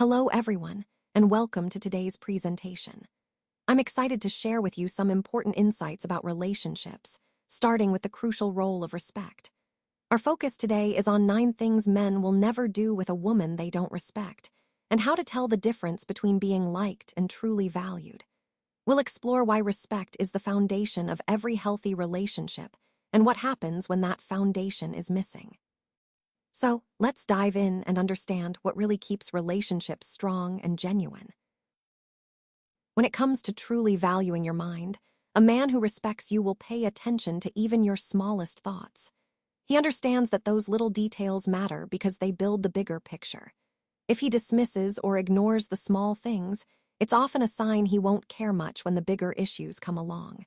Hello, everyone, and welcome to today's presentation. I'm excited to share with you some important insights about relationships, starting with the crucial role of respect. Our focus today is on 9 things men will never do with a woman they don't respect, and how to tell the difference between being liked and truly valued. We'll explore why respect is the foundation of every healthy relationship and what happens when that foundation is missing. So, let's dive in and understand what really keeps relationships strong and genuine. When it comes to truly valuing your mind, a man who respects you will pay attention to even your smallest thoughts. He understands that those little details matter because they build the bigger picture. If he dismisses or ignores the small things, it's often a sign he won't care much when the bigger issues come along.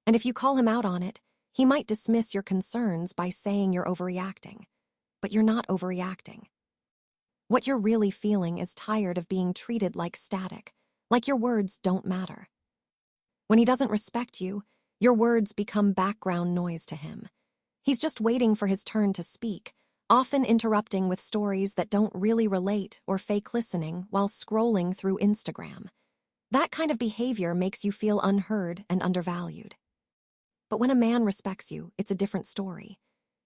And if you call him out on it, he might dismiss your concerns by saying you're overreacting. But you're not overreacting. What you're really feeling is tired of being treated like static, like your words don't matter. When he doesn't respect you, your words become background noise to him. He's just waiting for his turn to speak, often interrupting with stories that don't really relate or fake listening while scrolling through Instagram. That kind of behavior makes you feel unheard and undervalued. But when a man respects you, it's a different story.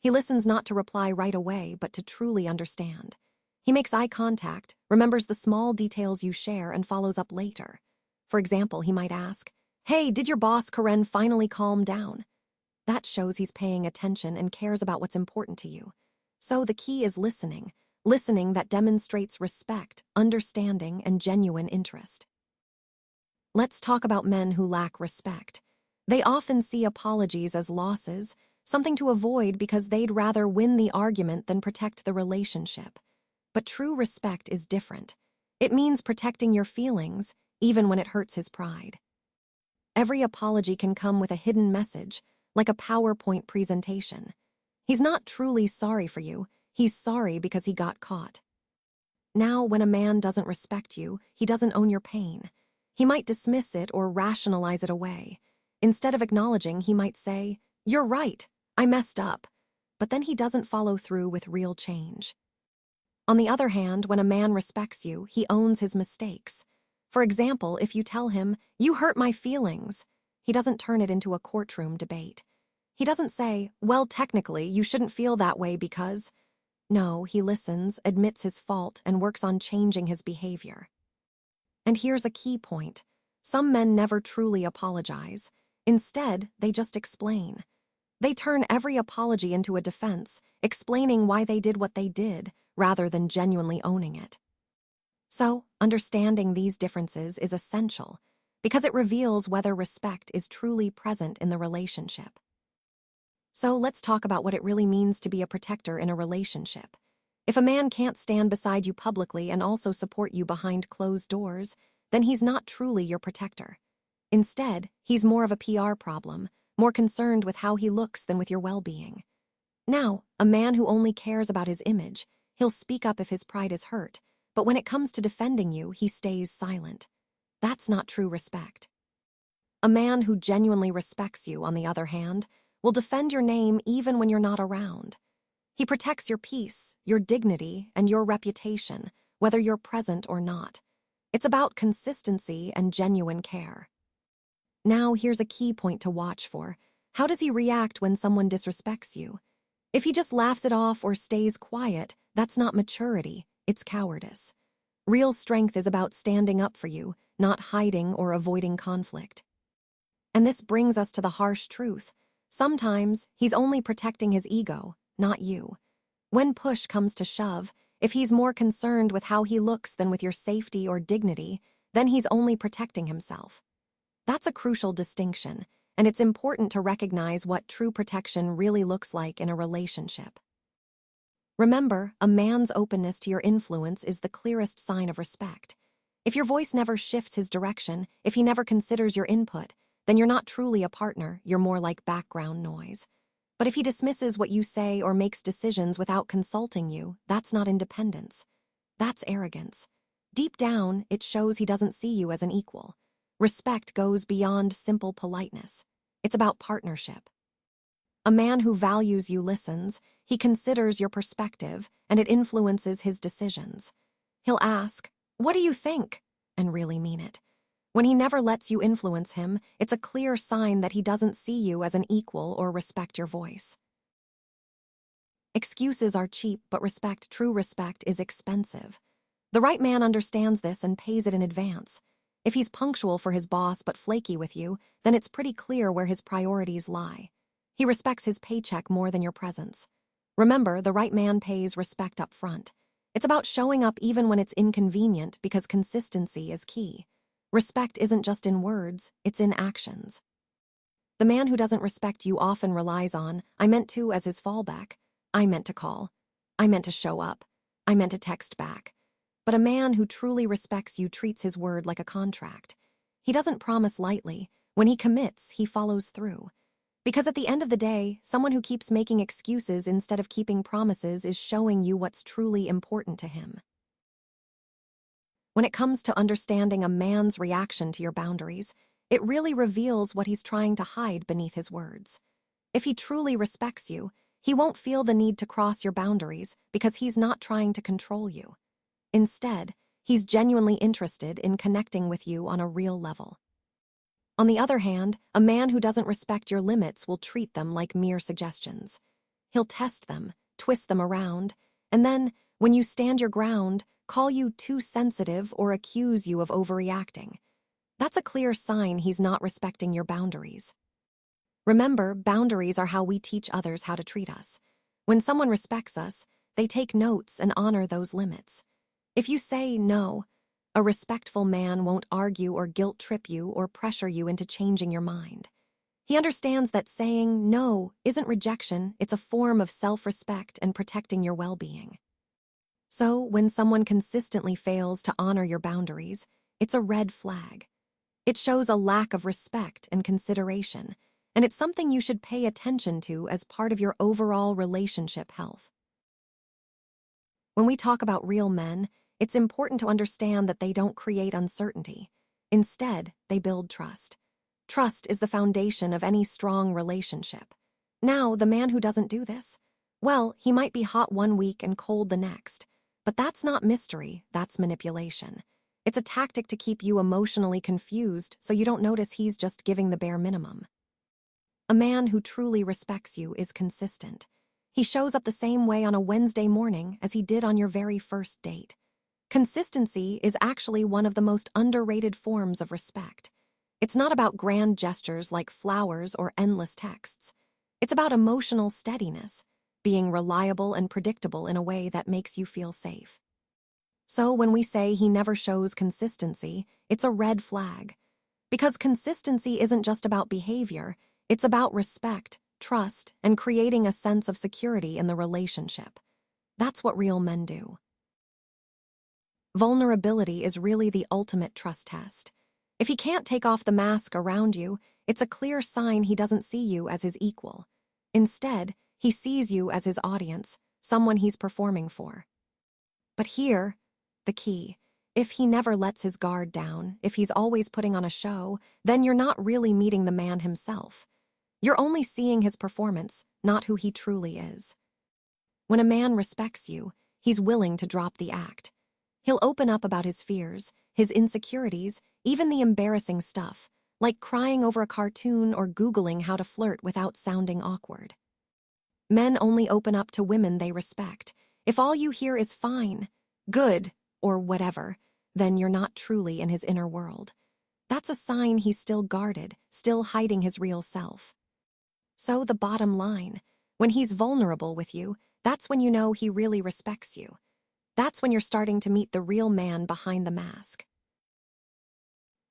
He listens not to reply right away, but to truly understand. He makes eye contact, remembers the small details you share, and follows up later. For example, he might ask, "Hey, did your boss, Karen, finally calm down?" That shows he's paying attention and cares about what's important to you. So the key is listening that demonstrates respect, understanding, and genuine interest. Let's talk about men who lack respect. They often see apologies as losses, something to avoid because they'd rather win the argument than protect the relationship. But true respect is different. It means protecting your feelings, even when it hurts his pride. Every apology can come with a hidden message, like a PowerPoint presentation. He's not truly sorry for you, he's sorry because he got caught. Now, when a man doesn't respect you, he doesn't own your pain. He might dismiss it or rationalize it away. Instead of acknowledging, he might say, "You're right, I messed up." But then he doesn't follow through with real change. On the other hand, when a man respects you, he owns his mistakes. For example, if you tell him, "You hurt my feelings," he doesn't turn it into a courtroom debate. He doesn't say, "Well, technically, you shouldn't feel that way because..." No, he listens, admits his fault, and works on changing his behavior. And here's a key point. Some men never truly apologize. Instead, they just explain. They turn every apology into a defense, explaining why they did what they did, rather than genuinely owning it. So, understanding these differences is essential, because it reveals whether respect is truly present in the relationship. So let's talk about what it really means to be a protector in a relationship. If a man can't stand beside you publicly and also support you behind closed doors, then he's not truly your protector. Instead, he's more of a PR problem, more concerned with how he looks than with your well-being. Now, a man who only cares about his image, he'll speak up if his pride is hurt, but when it comes to defending you, he stays silent. That's not true respect. A man who genuinely respects you, on the other hand, will defend your name even when you're not around. He protects your peace, your dignity, and your reputation, whether you're present or not. It's about consistency and genuine care. Now, here's a key point to watch for. How does he react when someone disrespects you? If he just laughs it off or stays quiet, that's not maturity, it's cowardice. Real strength is about standing up for you, not hiding or avoiding conflict. And this brings us to the harsh truth. Sometimes, he's only protecting his ego, not you. When push comes to shove, if he's more concerned with how he looks than with your safety or dignity, then he's only protecting himself. That's a crucial distinction, and it's important to recognize what true protection really looks like in a relationship. Remember, a man's openness to your influence is the clearest sign of respect. If your voice never shifts his direction, if he never considers your input, then you're not truly a partner, you're more like background noise. But if he dismisses what you say or makes decisions without consulting you, that's not independence. That's arrogance. Deep down, it shows he doesn't see you as an equal. Respect goes beyond simple politeness. It's about partnership. A man who values you listens, he considers your perspective, and it influences his decisions. He'll ask, "What do you think?" and really mean it. When he never lets you influence him, it's a clear sign that he doesn't see you as an equal or respect your voice. Excuses are cheap, but true respect, is expensive. The right man understands this and pays it in advance. If he's punctual for his boss but flaky with you, then it's pretty clear where his priorities lie. He respects his paycheck more than your presence. Remember, the right man pays respect up front. It's about showing up even when it's inconvenient because consistency is key. Respect isn't just in words, it's in actions. The man who doesn't respect you often relies on, "I meant to," as his fallback. "I meant to call. I meant to show up. I meant to text back." But a man who truly respects you treats his word like a contract. He doesn't promise lightly. When he commits, he follows through. Because at the end of the day, someone who keeps making excuses instead of keeping promises is showing you what's truly important to him. When it comes to understanding a man's reaction to your boundaries, it really reveals what he's trying to hide beneath his words. If he truly respects you, he won't feel the need to cross your boundaries because he's not trying to control you. Instead, he's genuinely interested in connecting with you on a real level. On the other hand, a man who doesn't respect your limits will treat them like mere suggestions. He'll test them, twist them around, and then, when you stand your ground, call you too sensitive or accuse you of overreacting. That's a clear sign he's not respecting your boundaries. Remember, boundaries are how we teach others how to treat us. When someone respects us, they take notes and honor those limits. If you say no, a respectful man won't argue or guilt-trip you or pressure you into changing your mind. He understands that saying no isn't rejection, it's a form of self-respect and protecting your well-being. So, when someone consistently fails to honor your boundaries, it's a red flag. It shows a lack of respect and consideration, and it's something you should pay attention to as part of your overall relationship health. When we talk about real men, it's important to understand that they don't create uncertainty. Instead, they build trust. Trust is the foundation of any strong relationship. Now, the man who doesn't do this, well, he might be hot one week and cold the next. But that's not mystery, that's manipulation. It's a tactic to keep you emotionally confused so you don't notice he's just giving the bare minimum. A man who truly respects you is consistent. He shows up the same way on a Wednesday morning as he did on your very first date. Consistency is actually one of the most underrated forms of respect. It's not about grand gestures like flowers or endless texts. It's about emotional steadiness, being reliable and predictable in a way that makes you feel safe. So when we say he never shows consistency, it's a red flag. Because consistency isn't just about behavior, it's about respect, trust, and creating a sense of security in the relationship. That's what real men do. Vulnerability is really the ultimate trust test. If he can't take off the mask around you, it's a clear sign he doesn't see you as his equal. Instead, he sees you as his audience, someone he's performing for. But here, the key, if he never lets his guard down, if he's always putting on a show, then you're not really meeting the man himself. You're only seeing his performance, not who he truly is. When a man respects you, he's willing to drop the act. He'll open up about his fears, his insecurities, even the embarrassing stuff, like crying over a cartoon or Googling how to flirt without sounding awkward. Men only open up to women they respect. If all you hear is fine, good, or whatever, then you're not truly in his inner world. That's a sign he's still guarded, still hiding his real self. So the bottom line, when he's vulnerable with you, that's when you know he really respects you. That's when you're starting to meet the real man behind the mask.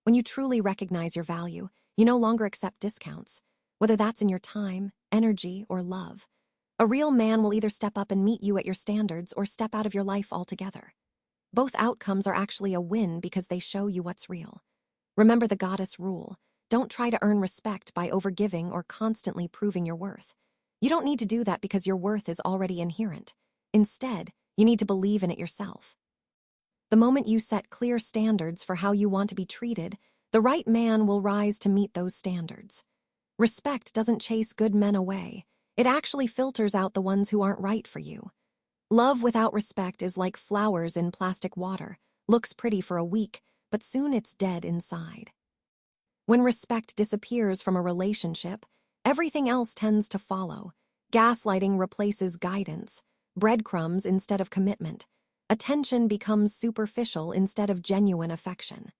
When you truly recognize your value, you no longer accept discounts, whether that's in your time, energy, or love. A real man will either step up and meet you at your standards or step out of your life altogether. Both outcomes are actually a win because they show you what's real. Remember the goddess rule. Don't try to earn respect by overgiving or constantly proving your worth. You don't need to do that because your worth is already inherent. Instead, you need to believe in it yourself. The moment you set clear standards for how you want to be treated, the right man will rise to meet those standards. Respect doesn't chase good men away. It actually filters out the ones who aren't right for you. Love without respect is like flowers in plastic water. looks pretty for a week, but soon it's dead inside. When respect disappears from a relationship, everything else tends to follow. Gaslighting replaces guidance, breadcrumbs instead of commitment. Attention becomes superficial instead of genuine affection.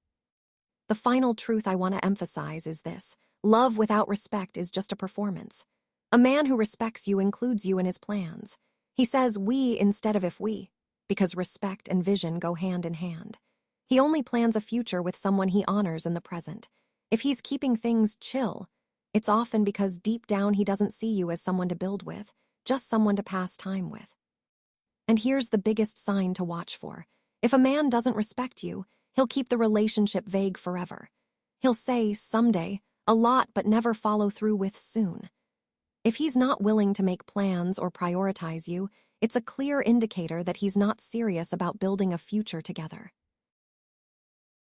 The final truth I want to emphasize is this: love without respect is just a performance. A man who respects you includes you in his plans. He says we instead of if we, because respect and vision go hand in hand. He only plans a future with someone he honors in the present. If he's keeping things chill, it's often because deep down he doesn't see you as someone to build with, just someone to pass time with. And here's the biggest sign to watch for. If a man doesn't respect you, he'll keep the relationship vague forever. He'll say someday a lot but never follow through with soon. If he's not willing to make plans or prioritize you, it's a clear indicator that he's not serious about building a future together.